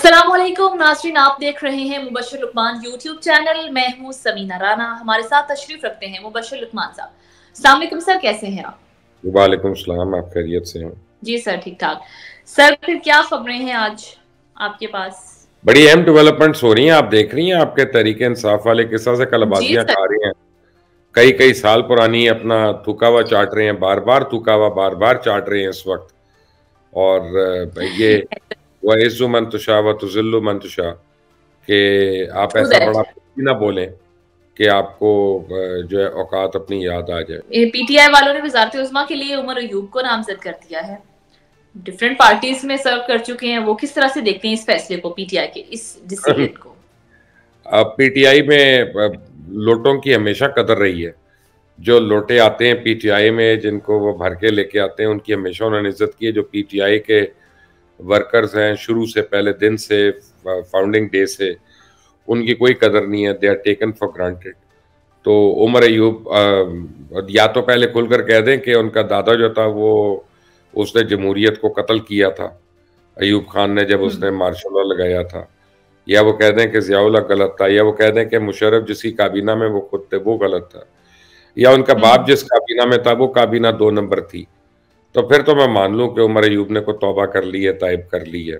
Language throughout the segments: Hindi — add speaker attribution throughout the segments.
Speaker 1: अस्सलाम वालेकुम नाज़रीन, आप देख रहे हैं मुबश्शिर लुकमान यूट्यूब चैनल। मैं हूं समीना राना। हमारे साथ तशरीफ रखते हैं मुबश्शिर लुकमान साहब। अस्सलाम वालेकुम सर, कैसे हैं आप?
Speaker 2: वालेकुम सलाम, आप खैरियत से हैं?
Speaker 1: जी सर, ठीक ठाक। सर फिर क्या खबरें हैं आज आपके पास?
Speaker 2: बड़ी अहम डेवलपमेंट्स हो रही हैं। आप देख रही हैं, आपके तहरीक इंसाफ वाले किस तरह से
Speaker 1: जी
Speaker 2: कलाबाजियां
Speaker 1: सर।
Speaker 2: खा रहे हैं। कई कई साल पुरानी अपना थूका हुआ चाट रहे हैं, बार बार थूका हुआ बार बार चाट रहे हैं इस वक्त। और ये वइज़्ज़ु मन तशा व तुज़िल्लु मन तशा, कि आप
Speaker 1: ट्रू
Speaker 2: ऐसा
Speaker 1: दैट।
Speaker 2: बड़ा कुछ भी ना बोलें कि आपको जो है औकात अपनी याद आ जाए।
Speaker 1: पीटीआई वालों ने वज़ारत उज़्मा के लिए उमर अयूब को नामजद कर दिया है। डिफरेंट पार्टीज में सर्व कर चुके हैं। वो किस तरह से देखते हैं इस फैसले को, पीटीआई के इस डिसीजन को?
Speaker 2: अब पीटीआई में लोटों की हमेशा कदर रही है। जो लोटे आते हैं पीटीआई में, जिनको वो भर के लेके आते हैं, उनकी हमेशा उन्होंने इज्जत की है। जो पीटीआई के वर्कर्स हैं, शुरू से, पहले दिन से, फाउंडिंग डे से, उनकी कोई कदर नहीं है। They are taken for granted. तो उमर अयूब या तो पहले खुलकर कह दें कि उनका दादा जो था वो, उसने जमहूरियत को कत्ल किया था, अयूब खान ने, जब उसने मार्शल लॉ लगाया था। या वो कह दें कि ज़ियाउल हक गलत था, या वो कह दें कि मुशर्रफ जिसकी काबीना में वो खुद थे वो गलत था, या उनका बाप जिस काबीना में था वो काबीना 2 नंबर थी। तो फिर तो मैं मान लूँ कि उमर अयूब ने को तौबा कर ली है, ताइब कर ली है।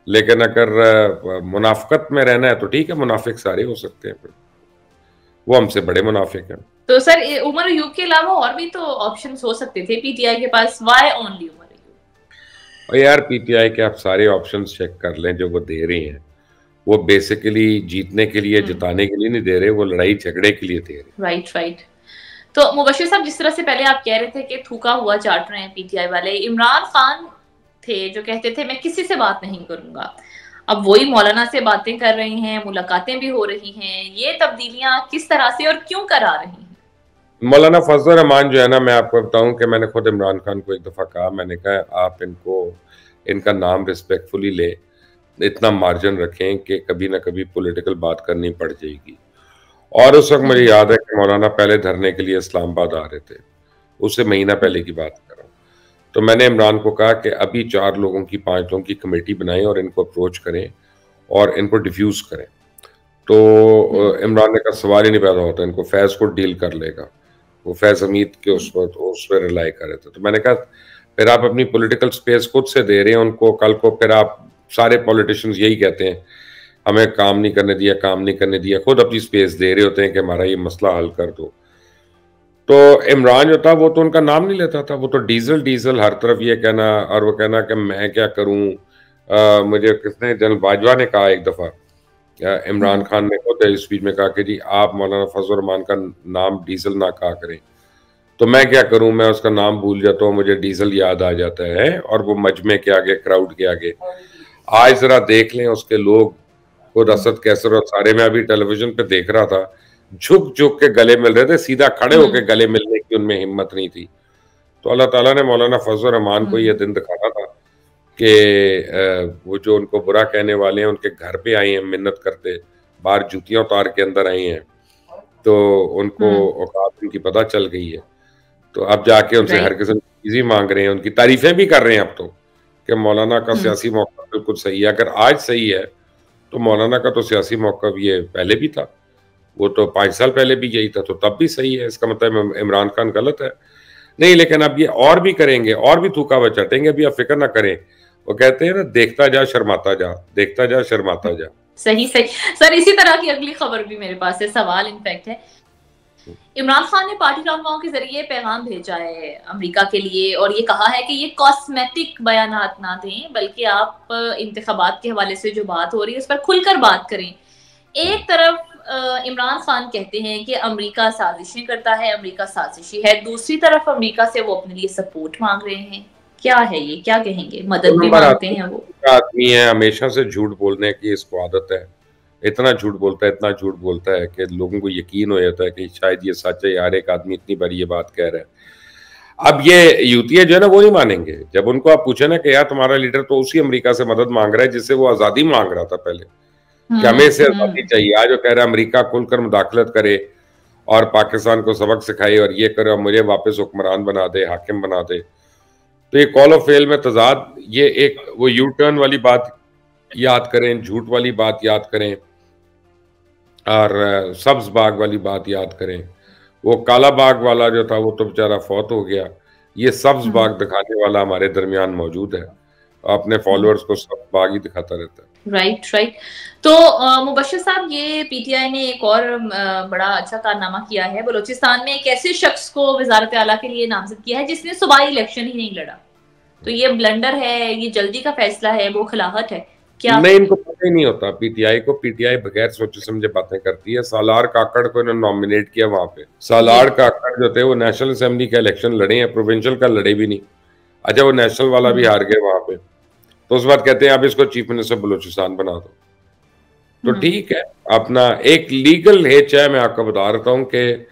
Speaker 2: लेकिन अगर मुनाफ़िक़त में रहना है तो ठीक है, मुनाफ़िक सारे हो सकते हैं, फिर वो हमसे बड़े मुनाफ़िक हैं।
Speaker 1: तो सर उमर अयूब के अलावा और भी तो ऑप्शंस हो सकते थे पीटीआई के पास। Why only Umar Ayub?
Speaker 2: और यार, पीटीआई के आप सारे ऑप्शंस चेक कर लें जो वो दे रही हैं। वो बेसिकली जीतने के लिए, जिताने के लिए नहीं दे रहे, वो लड़ाई झगड़े के लिए दे रहे हैं।
Speaker 1: Right right. तो मुबश्शिर साहब, जिस तरह से पहले आप कह रहे थे कि थूका हुआ चाट रहे हैं पीटीआई वाले, इमरान खान थे जो कहते थे मैं किसी से बात नहीं करूंगा। अब वही मौलाना से बातें कर रहे हैं, मुलाकातें भी हो रही हैं। ये तब्दीलियां किस तरह से और क्यों करा रही हैं?
Speaker 2: मौलाना फजल रहमान जो है ना, मैं आपको बताऊं कि मैंने खुद इमरान खान को एक दफ़ा कहा, मैंने कहा आप इनको, इनका नाम रिस्पेक्टफुली ले, इतना मार्जिन रखें कि कभी ना कभी पॉलिटिकल बात करनी पड़ जाएगी। और उस वक्त मुझे याद है कि मौलाना पहले धरने के लिए इस्लामाबाद आ रहे थे, उससे महीना पहले की बात कर रहा हूँ। तो मैंने इमरान को कहा कि अभी 4 लोगों की, 5 लोगों की कमेटी बनाएं और इनको अप्रोच करें और इनको डिफ्यूज़ करें। तो इमरान ने कहा सवाल ही नहीं पैदा होता, इनको फैज़ को डील कर लेगा। वो फैज़ हमीद के उस पर रिलाई कर रहे थे। तो मैंने कहा फिर आप अपनी पॉलिटिकल स्पेस खुद से दे रहे हैं उनको, कल को फिर आप, सारे पॉलिटिशियंस यही कहते हैं हमें काम नहीं करने दिया, काम नहीं करने दिया, खुद अपनी स्पेस दे रहे होते हैं कि हमारा ये मसला हल कर दो। तो इमरान जो था वो तो उनका नाम नहीं लेता था, वो तो डीजल डीजल हर तरफ ये कहना, और वो कहना कि मैं क्या करूं। मुझे किसने, जनरल बाजवा ने कहा एक दफ़ा, इमरान खान ने खुद इस स्पीच में कहा कि जी आप मौलाना फजल रहमान का नाम डीजल ना कहा करें। तो मैं क्या करूं, मैं उसका नाम भूल जाता हूं, मुझे डीजल याद आ जाता है, और वो मजमे के आगे, क्राउड के आगे। आज जरा देख लें उसके लोग, खुद असद कैसर और सारे, मैं अभी टेलीविजन पे देख रहा था, झुक झुक के गले मिल रहे थे, सीधा खड़े होके गले मिलने की उनमें हिम्मत नहीं थी। तो अल्लाह ताला ने मौलाना फजल रहमान को ये दिन दिखाना था कि वो जो उनको बुरा कहने वाले हैं उनके घर पे आए हैं मिन्नत करते, बाहर जूतियां उतार के अंदर आए हैं, तो उनको औकात उनकी पता चल गई है। तो अब जाके उनसे हर किस्म की चीज़ें मांग रहे हैं, उनकी तारीफें भी कर रहे हैं अब तो, कि मौलाना का सियासी मौक़िफ़ बिल्कुल सही है। अगर आज सही है तो मौलाना का तो सियासी मौक़िफ़ ये पहले भी था, वो तो 5 साल पहले भी यही था, तो तब भी सही है। इसका मतलब इमरान खान गलत है नहीं। लेकिन अब ये और भी करेंगे, और भी थूका हुआ चाटेंगे, अभी आप फिक्र ना करें। वो कहते हैं ना, देखता जा शर्माता जा, देखता जा शर्माता जा।
Speaker 1: सही सही। सर इसी तरह की अगली खबर भी मेरे पास है, सवाल इनफैक्ट है। इमरान खान ने पार्टी रहनुमाओं के जरिए पैगाम भेजा है अमेरिका के लिए, और ये कहा है कि ये कॉस्मेटिक बयानात ना दें, बल्कि आप इंतखाबात के हवाले से जो बात हो रही है उस पर खुलकर बात करें। एक तरफ इमरान खान कहते हैं कि अमेरिका साजिशें करता है, अमेरिका साजिशी है, दूसरी तरफ अमेरिका से वो अपने लिए सपोर्ट मांग रहे हैं। क्या है ये, क्या कहेंगे?
Speaker 2: 2
Speaker 1: मदद भी
Speaker 2: नंबर
Speaker 1: मांगते हैं वो।
Speaker 2: आदमी है, हमेशा से झूठ बोलने की इसको आदत है। इतना झूठ बोलता है, इतना झूठ बोलता है कि लोगों को यकीन हो जाता है कि शायद ये सच है, यार एक आदमी इतनी बार ये बात कह रहा है। अब ये यूतिया जो है ना, वो नहीं मानेंगे। जब उनको आप पूछे ना कि यार तुम्हारा लीडर तो उसी अमेरिका से मदद मांग रहा है जिससे वो आज़ादी मांग रहा था पहले, कि हमें इससे आज़ादी चाहिए, आज वो कह रहा है अमेरिका खुलकर मुदाखलत करे और पाकिस्तान को सबक सिखाए और ये करे और मुझे वापस हुक्मरान बना दे, हाकिम बना दे। तो ये कॉल ऑफ फेल में तजाद, ये एक वो यू टर्न वाली बात याद करें, झूठ वाली बात याद करें, और सब्ज बाग वाली बात याद करें। वो काला बाग वाला जो था वो तो बेचारा फौत हो गया। ये सब्ज बाग दिखाने वाला हमारे दरमियान मौजूद है, अपने फॉलोअर्स को सब्ज बाग ही दिखाता रहता है।
Speaker 1: Right right. तो मुबश्शिर साहब, ये पीटीआई ने एक और बड़ा अच्छा कारनामा किया है। बलूचिस्तान में एक ऐसे शख्स को वजारत आला के लिए नामजद किया है जिसने सूबाई इलेक्शन ही नहीं लड़ा। तो ये ब्लंडर है, ये जल्दी का फैसला है, वो खिलाफत है क्या?
Speaker 2: नहीं, इनको पता ही नहीं होता पीटीआई को। पीटीआई बगैर सोचे समझे बातें करती है। सालार काकड़ को इन्होंने नॉमिनेट किया वहां पे। सालार काकड़ जो थे वो नेशनल असेंबली का इलेक्शन लड़े हैं, प्रोविंशियल का लड़े भी नहीं। अच्छा, वो नेशनल वाला भी हार गए वहां पे, तो उस बात कहते हैं अब इसको चीफ मिनिस्टर बलूचिस्तान बना दो। तो ठीक है, अपना एक लीगल हेच है। मैं आपको बता रहा हूँ कि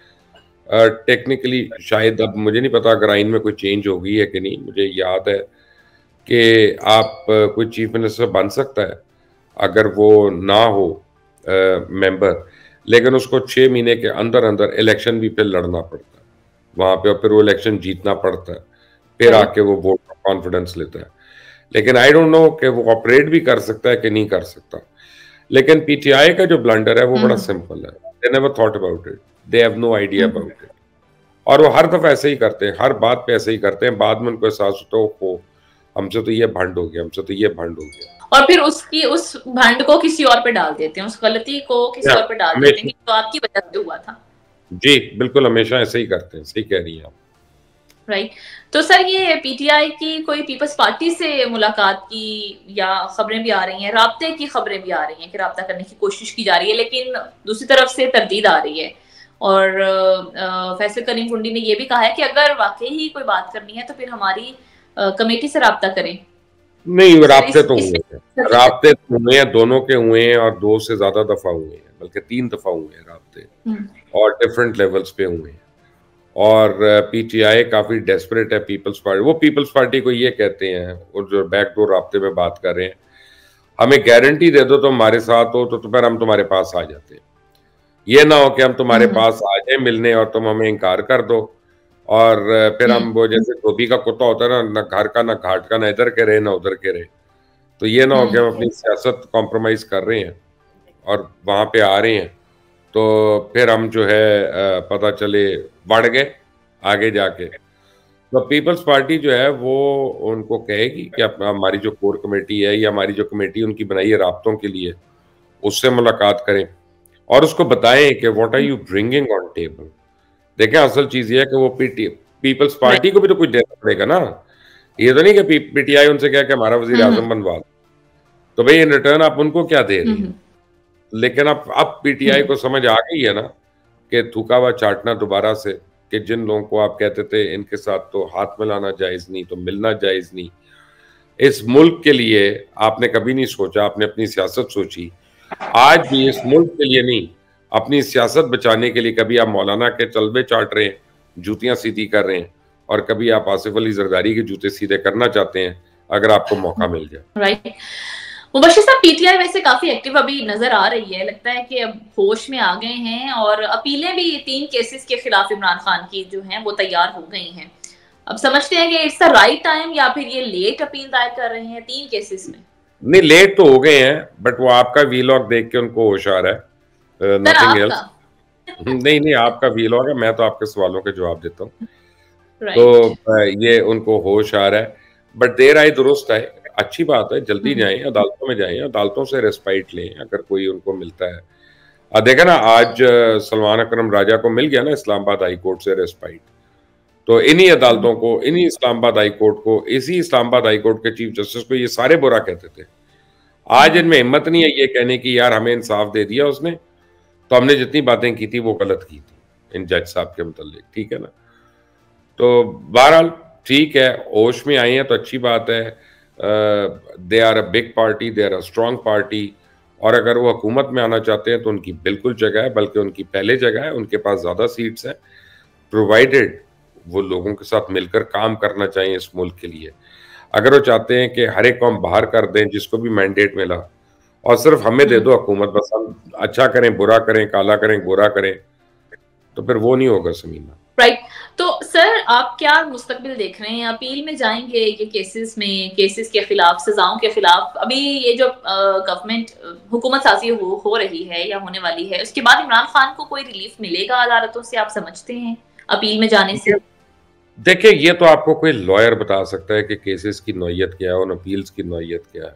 Speaker 2: टेक्निकली शायद, अब मुझे नहीं पता अगर आइन में कोई चेंज हो गई है कि नहीं। मुझे याद है कि आप कोई चीफ मिनिस्टर बन सकता है अगर वो ना हो मेंबर, लेकिन उसको 6 महीने के अंदर अंदर इलेक्शन भी फिर लड़ना पड़ता है वहां पे, और फिर वो इलेक्शन जीतना पड़ता है, फिर आके वो वोट का कॉन्फिडेंस लेता है। लेकिन आई डोंट नो कि वो ऑपरेट भी कर सकता है कि नहीं कर सकता। लेकिन पीटीआई का जो ब्लंडर है वो बड़ा सिंपल है। They never thought about it, they have no idea about it, और वो हर दफा ऐसे ही करते हैं, हर बात पे ऐसे ही करते हैं। बाद में उनको एहसास होता है ओ हमसे तो ये भंड हो गया, हमसे तो ये भंड हो गया,
Speaker 1: और फिर उस भंड को किसी और पे डाल देते हैं, उस गलती को किसी और पे डाल देते हैं कि तो आपकी वजह से हुआ था।
Speaker 2: जी बिल्कुल, हमेशा ऐसे ही करते हैं। सही कह रही हैं आप।
Speaker 1: राइट। तो सर, ये पीटीआई की कोई पीपल्स पार्टी से मुलाकात की या खबरें भी आ रही हैं, राब्ते की खबरें भी आ रही हैं कि राब्ता करने की कोशिश की जा रही है, लेकिन दूसरी तरफ से तरदीद आ रही है। और फैसल करीम कुंडी ने यह भी कहा है कि अगर वाकई ही कोई बात करनी है तो फिर हमारी कमेटी से राब्ता करें।
Speaker 2: नहीं, राब्ते तो हुए हैं, राब्ते तो हुए हैं, दोनों के हुए हैं, और 2 से ज्यादा दफा हुए हैं, बल्कि 3 दफा हुए हैं राब्ते, और डिफरेंट लेवल्स पे हुए हैं। और पीटीआई काफी डेस्परेट है पीपल्स पार्टी। वो पीपल्स पार्टी को ये कहते हैं, और जो बैकडोर राब्ते में बात कर रहे हैं, हमें गारंटी दे दो तुम हमारे साथ हो तो फिर हम तुम्हारे पास आ जाते हैं। ये ना हो कि हम तुम्हारे पास आ जाए मिलने और तुम हमें इनकार कर दो, और फिर हम वो जैसे धोबी का कुत्ता होता है ना, न घर का न घाट का, न इधर के रहे न उधर के रहे। तो ये ना हो कि हम अपनी सियासत कॉम्प्रोमाइज कर रहे हैं और वहां पे आ रहे हैं, तो फिर हम जो है पता चले बढ़ गए आगे जाके। तो पीपल्स पार्टी जो है वो उनको कहेगी कि हमारी जो कोर कमेटी है या हमारी जो कमेटी उनकी बनाई है राब्तों के लिए, उससे मुलाकात करें और उसको बताएं कि what are you bringing on table. देखें, असल चीज ये है कि वो पीपल्स पार्टी को भी तो कुछ देना पड़ेगा ना। ये तो नहीं कि पीटीआई उनसे क्या कि हमारा वजीर आजम बनवा दो, तो भाई इन रिटर्न आप उनको क्या दे रही हैं। लेकिन अब पीटीआई को समझ आ गई है ना कि थूका हुआ चाटना दोबारा से, कि जिन लोगों को आप कहते थे इनके साथ तो हाथ मिलाना जायज नहीं, तो मिलना जायज नहीं। इस मुल्क के लिए आपने कभी नहीं सोचा, आपने अपनी सियासत सोची। आज भी इस मुल्क के लिए नहीं, अपनी सियासत बचाने के लिए कभी आप मौलाना के चलबे चाट रहे हैं, जूतियां सीधी कर रहे हैं, और कभी आप आसिफ अली जरदारी के जूते सीधे करना चाहते हैं अगर आपको मौका मिल जाए।
Speaker 1: राइट। मुबश्शिर साहब, पीटीआई वैसे काफी एक्टिव अभी नजर आ रही है, लगता है कि अब होश में आ गए हैं, और अपीलें भी 3 केसेस के खिलाफ इमरान खान की जो हैं वो तैयार हो गई हैं। अब समझते हैं कि इट्स द राइट टाइम, या फिर ये लेट अपील दायर कर रहे हैं 3 केसेस में?
Speaker 2: नहीं, लेट तो हो गए हैं, बट वो आपका वीलॉग देख के उनको होश आ रहा है, नथिंग एल्स। नहीं नहीं, आपका वीलॉग है, मैं तो आपके सवालों के जवाब देता हूँ। तो ये उनको होश आ रहा है, बट देर आए दुरुस्त है। अच्छी बात है, जल्दी जाएं, अदालतों में जाएं, अदालतों से रेस्पाइट लें अगर कोई उनको मिलता है। देखा ना, आज सलमान अकरम राजा को मिल गया ना इस्लामाबाद हाई कोर्ट से रेस्पाइट। तो इन्हीं अदालतों को, इन्हीं इस्लामाबाद हाई कोर्ट को, इसी इस्लामाबाद हाई कोर्ट के चीफ जस्टिस को ये सारे बुरा कहते थे। आज इनमें हिम्मत नहीं है ये कहने की यार हमें इंसाफ दे दिया उसने, तो हमने जितनी बातें की थी वो गलत की थी इन जज साहब के मुतालिक। ठीक है ना। तो बहरहाल ठीक है, होश में आई हैं तो अच्छी बात है। They are a big party, they are a strong party, और अगर वो हुकूमत में आना चाहते हैं तो उनकी बिल्कुल जगह है, बल्कि उनकी पहले जगह है, उनके पास ज़्यादा सीट्स हैं, प्रोवाइडेड वो लोगों के साथ मिलकर काम करना चाहिए इस मुल्क के लिए। अगर वो चाहते हैं कि हर एक को हम बाहर कर दें जिसको भी मैंडेट मिला, और सिर्फ हमें दे दो हुकूमत, बस हम अच्छा करें बुरा करें, काला करें गोरा करें, तो फिर वो नहीं होगा समीना।
Speaker 1: राइट। तो सर आप क्या मुस्तकबिल देख रहे हैं? अपील में जाएंगे ये केसेस में, केसेस के खिलाफ, सजाओं के खिलाफ? अभी ये जो गवर्नमेंट हुकूमत साजी हो रही है या होने वाली है, उसके बाद इमरान खान को कोई रिलीफ मिलेगा अदालतों से, आप समझते हैं, अपील में जाने से?
Speaker 2: देखिए, ये तो आपको कोई लॉयर बता सकता है कि केसेस की नौइयत क्या है, उन अपील्स की नौइयत क्या है,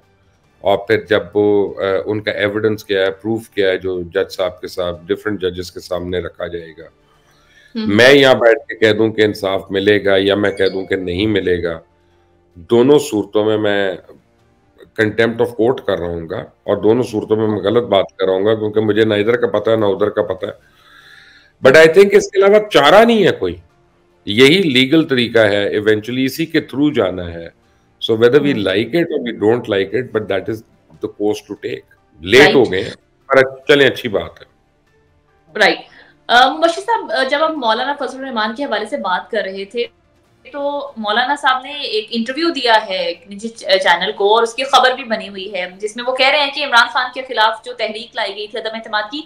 Speaker 2: और फिर जब वो उनका एविडेंस क्या है, प्रूफ क्या है, जो जज साहब के साथ डिफरेंट जजेस के सामने रखा जाएगा। मैं यहाँ बैठ के कह दूं कि इंसाफ मिलेगा या मैं कह दूं कि नहीं मिलेगा, दोनों सूरतों में मैं कंटेम्प्ट ऑफ कोर्ट कर रहूंगा, और दोनों सूरतों में मैं गलत बात कर रहूंगा, क्योंकि मुझे ना इधर का पता है ना उधर का पता है। बट आई थिंक इसके अलावा चारा नहीं है कोई, यही लीगल तरीका है, इवेंचुअली इसी के थ्रू जाना है। So whether we like it or we don't like it, but that is the course to take. Late हो
Speaker 1: राइट,
Speaker 2: गए हैं, पर चलें, अच्छी बात है।
Speaker 1: राइट। मुबश्शिर साहब, जब हम मौलाना फजल रहमान के हवाले से बात कर रहे थे, तो मौलाना साहब ने एक इंटरव्यू दिया है एक निजी चैनल को, और उसकी खबर भी बनी हुई है, जिसमें वो कह रहे हैं कि इमरान खान के खिलाफ जो तहरीक लाई गई थी अदम एतमाद की,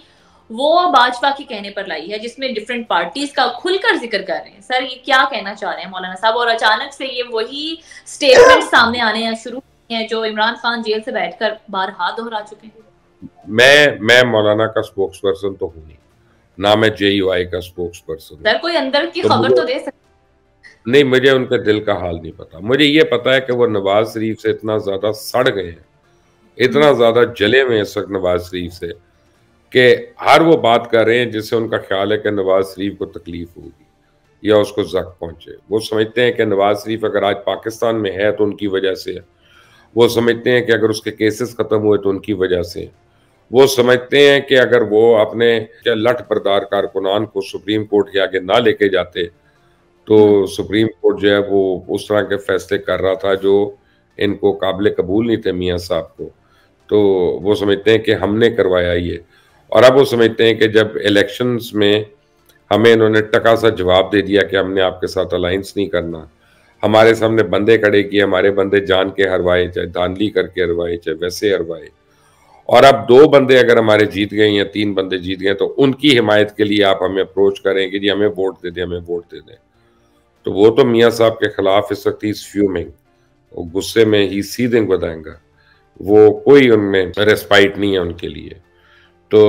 Speaker 1: वो भाजपा के कहने पर लाई है, जिसमें डिफरेंट पार्टीज का खुलकर जिक्र कर रहे हैं। सर ये क्या कहना चाह रहे हैं मौलाना साहब? और अचानक से ये वही स्टेटमेंट सामने आने शुरू हैं जो इमरान खान जेल से बैठकर बारहा दोहरा चुके हैं।
Speaker 2: मैं मौलाना का स्पोक्स पर्सन तो हूँ नहीं, ना मैं JUI का स्पोक्स पर्सन हूँ।
Speaker 1: सर कोई अंदर की
Speaker 2: तो
Speaker 1: खबर तो
Speaker 2: मुझे
Speaker 1: दे सकते?
Speaker 2: नहीं, मुझे उनके दिल का हाल नहीं पता। मुझे ये पता है कि वो नवाज शरीफ से इतना ज्यादा सड़ गए हैं, इतना ज्यादा जले हुए हैं इस वक्त नवाज शरीफ से, कि हर वो बात कर रहे हैं जिससे उनका ख्याल है कि नवाज शरीफ को तकलीफ होगी या उसको जख्म पहुंचे। वो समझते हैं कि नवाज शरीफ अगर आज पाकिस्तान में है तो उनकी वजह से है। वो समझते हैं कि अगर उसके केसेस खत्म हुए तो उनकी वजह से है। वो समझते हैं कि अगर वो अपने लठ बरदार कारकुनान को सुप्रीम कोर्ट के आगे ना लेके जाते तो सुप्रीम कोर्ट जो है वो उस तरह के फैसले कर रहा था जो इनको काबिल कबूल नहीं थे मियाँ साहब को। तो वो समझते हैं कि हमने करवाया ये, और अब वो समझते हैं कि जब इलेक्शंस में हमें इन्होंने टका सा जवाब दे दिया कि हमने आपके साथ अलायंस नहीं करना, हमारे सामने बंदे खड़े किए, हमारे बंदे जान के हरवाए, चाहे धांधली करके हरवाए, चाहे वैसे हरवाए, और अब 2 बंदे अगर हमारे जीत गए या 3 बंदे जीत गए तो उनकी हिमायत के लिए आप हमें अप्रोच करें कि जी हमें वोट दे दें, हमें वोट दे दें। तो वो तो मियाँ साहब के खिलाफ इस वक्त ही फ्यूमिंग, वो गुस्से में ही सीधिंग बताएंगा, वो कोई उनमें रेस्पाइट नहीं है उनके लिए। तो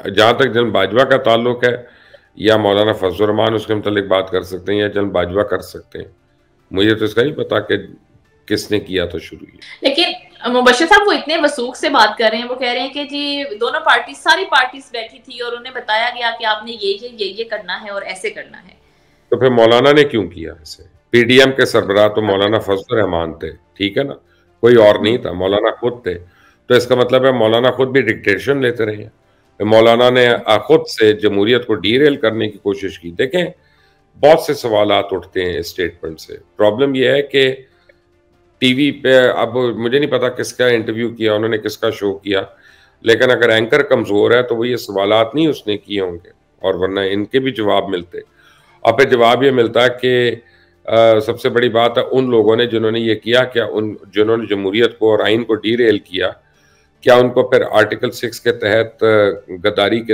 Speaker 2: जहाँ तक जन बाजवा का ताल्लुक है, या मौलाना फजल रहमान उसके मतलब बात कर सकते हैं या जन बाजवा कर सकते हैं, मुझे तो इसका नहीं पता कि किसने किया था शुरू ये।
Speaker 1: लेकिन मुबश्शिर साहब वो इतने वसूख से बात कर रहे हैं, वो कह रहे हैं कि जी दोनों पार्टी, सारी पार्टीज बैठी थी और उन्हें बताया गया कि आपने ये करना है और ऐसे करना है।
Speaker 2: तो फिर मौलाना ने क्यों किया इसे? PDM के सरबराह तो मौलाना फजल रहमान थे, ठीक है ना, कोई और नहीं था, मौलाना खुद थे। तो इसका मतलब है मौलाना खुद भी डिक्टेशन लेते रहे हैं। मौलाना ने खुद से जमहूरियत को डीरेल करने की कोशिश की। देखें, बहुत से सवालात उठते हैं इस स्टेटमेंट से। प्रॉब्लम यह है कि टीवी पे, अब मुझे नहीं पता किसका इंटरव्यू किया उन्होंने, किसका शो किया, लेकिन अगर एंकर कमजोर है तो वो ये सवालात नहीं उसने किए होंगे, और वरना इनके भी जवाब मिलते। और फिर जवाब ये मिलता है कि सबसे बड़ी बात है उन लोगों ने जिन्होंने ये किया, क्या उन जिन्होंने जमहूरियत को और आइन को डीरेल किया, क्या उनको फिर आर्टिकल 6 के तहत गद्दारी के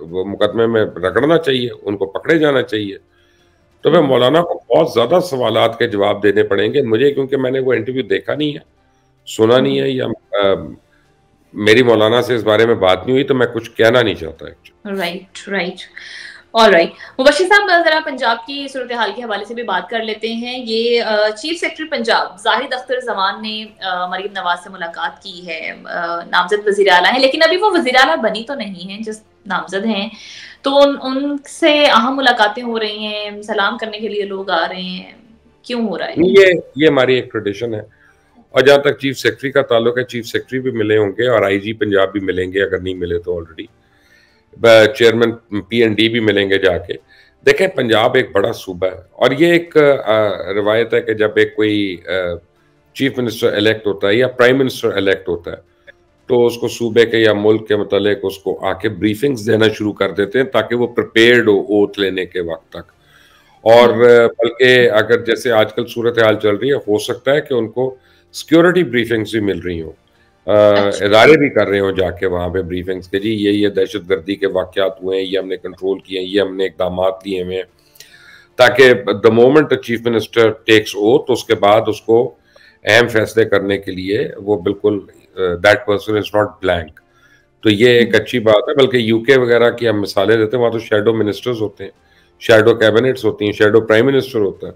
Speaker 2: वो मुकदमे में रगड़ना चाहिए, उनको पकड़े जाना चाहिए? तो फिर मौलाना को बहुत ज्यादा सवालात के जवाब देने पड़ेंगे मुझे, क्योंकि मैंने वो इंटरव्यू देखा नहीं है, सुना नहीं है, या मेरी मौलाना से इस बारे में बात नहीं हुई, तो मैं कुछ कहना नहीं चाहता actually.
Speaker 1: Right, right, alright. Mubashir साहब, जरा पंजाब की सूरत हाल के हवाले से भी बात कर लेते हैं। ये चीफ सेक्रेटरी पंजाब जाहिद अख्तर जमान ने मरीम नवाज से मुलाकात की है, नामजद वजीर आला है, लेकिन अभी वो वजीर आला बनी तो नहीं है, जिस नामजद हैं, तो उनसे अहम मुलाकातें हो रही हैं, सलाम करने के लिए लोग आ रहे हैं, क्यों हो रहा है?
Speaker 2: ये हमारी एक ट्रेडिशन है। और जहाँ तक चीफ सेक्रेटरी का ताल्लुक है, चीफ सेक्रेटरी भी मिले होंगे और IG पंजाब भी मिलेंगे, अगर नहीं मिले तो ऑलरेडी चेयरमैन PND भी मिलेंगे जाके। देखें, पंजाब एक बड़ा सूबा है, और ये एक रिवायत है कि जब एक कोई चीफ मिनिस्टर इलेक्ट होता है या प्राइम मिनिस्टर इलेक्ट होता है तो उसको सूबे के या मुल्क के मतलब उसको आके ब्रीफिंग्स देना शुरू कर देते हैं ताकि वो प्रिपेयर्ड हो ओथ लेने के वक्त तक। और बल्कि अगर जैसे आजकल सूरत हाल चल रही है, हो सकता है कि उनको सिक्योरिटी ब्रीफिंग्स भी मिल रही हों, इदारे भी कर रहे हो जाके वहाँ पे ब्रीफिंग्स के जी ये दहशत गर्दी के वाकयात हुए हैं, ये हमने कंट्रोल किए हैं, ये हमने इकदाम लिए हुए हैं, ताकि the moment chief minister takes oath, उसके बाद उसको अहम फैसले करने के लिए वो बिल्कुल that person is not blank. तो ये एक अच्छी बात है। बल्कि यूके वगैरह की हम मिसालें देते हैं, वहाँ तो शैडो मिनिस्टर्स होते हैं, शैडो कैबिनेट्स होती हैं, शैडो प्राइम मिनिस्टर होता है,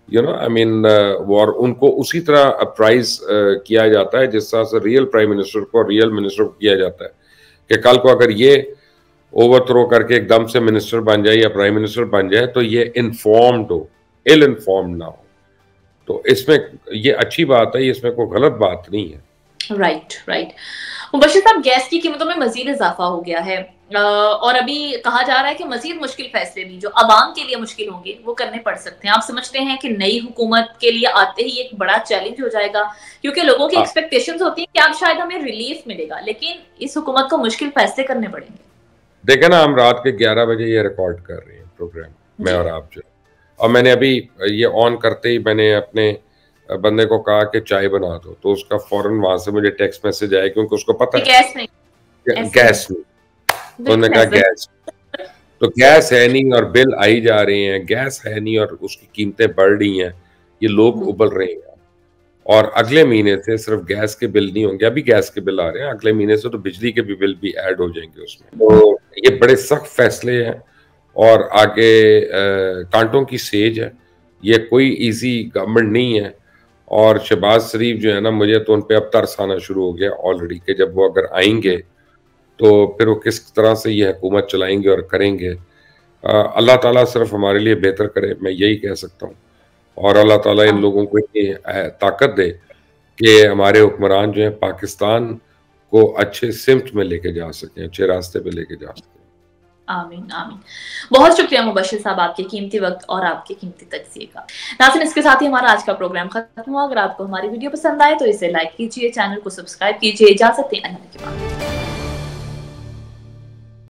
Speaker 2: यू नो आई मीन, और उनको उसी तरह अप्राइज किया जाता है जिस तरह से रियल प्राइम मिनिस्टर को, रियल मिनिस्टर को किया जाता है कि कल को अगर ये ओवरथ्रो करके एकदम से मिनिस्टर बन जाए या प्राइम मिनिस्टर बन जाए तो ये इन्फॉर्म्ड हो, इल इन्फॉर्म्ड ना हो। तो इसमें ये अच्छी बात है, इसमें कोई गलत बात नहीं है।
Speaker 1: Right right. मुबश्शिर साहब, गैस की कीमतों में मजीद इजाफा हो गया है और अभी कहा जा रहा है कि मजीद मुश्किल फैसले भी जो आवाम के लिए मुश्किल होंगे वो करने पड़ सकते हैं। आप समझते हैं कि नई हुकूमत के लिए आते ही एक बड़ा चैलेंज हो जाएगा, क्योंकि लोगों की एक्सपेक्टेशंस होती है कि अब शायद हमें रिलीफ मिलेगा, लेकिन इस हुकूमत को मुश्किल फैसले करने पड़ेंगे।
Speaker 2: देखे ना, हम रात के 11 बजे ये रिकॉर्ड कर रहे हैं प्रोग्राम, मैं और आप जो, और मैंने अभी ये ऑन करते ही मैंने अपने बंदे को कहा कि चाय बना दो, तो उसका फौरन वहां से मुझे टेक्स्ट मैसेज आया, क्योंकि उसको पता है
Speaker 1: गैस नहीं,
Speaker 2: तो उन्होंने कहा गैस, तो गैस है नहीं और बिल आई जा रहे हैं, गैस है नहीं और उसकी कीमतें बढ़ रही हैं, ये लोग उबल रहे हैं। और अगले महीने से सिर्फ गैस के बिल नहीं होंगे, अभी गैस के बिल आ रहे हैं, अगले महीने से तो बिजली के भी बिल भी ऐड हो जाएंगे उसमें। तो ये बड़े सख्त फैसले हैं और आगे कांटों की सेज है, ये कोई इजी गवर्नमेंट नहीं है। और शहबाज शरीफ जो है ना, मुझे तो उन पे अब तरस आना शुरू हो गया ऑलरेडी कि जब वो अगर आएंगे तो फिर वो किस तरह से ये हुकूमत चलाएंगे और करेंगे। अल्लाह ताला सिर्फ हमारे लिए बेहतर करे, मैं यही कह सकता हूँ। और अल्लाह ताला इन लोगों को इतनी ताकत दे कि हमारे हुक्मरान जो है पाकिस्तान को अच्छे सिमत में लेके जा सकें, अच्छे रास्ते पे लेके जा सकें।
Speaker 1: आमीन आमीन। बहुत शुक्रिया मुबश्शिर साहब आपके कीमती वक्त और आपके कीमती तजज़िये का। नाज़रीन, इसके साथ ही हमारा आज का प्रोग्राम खत्म हुआ। अगर आपको हमारी वीडियो पसंद आए तो इसे लाइक कीजिए, चैनल को सब्सक्राइब कीजिए। इजाज़त दें, अल्लाह के बाद।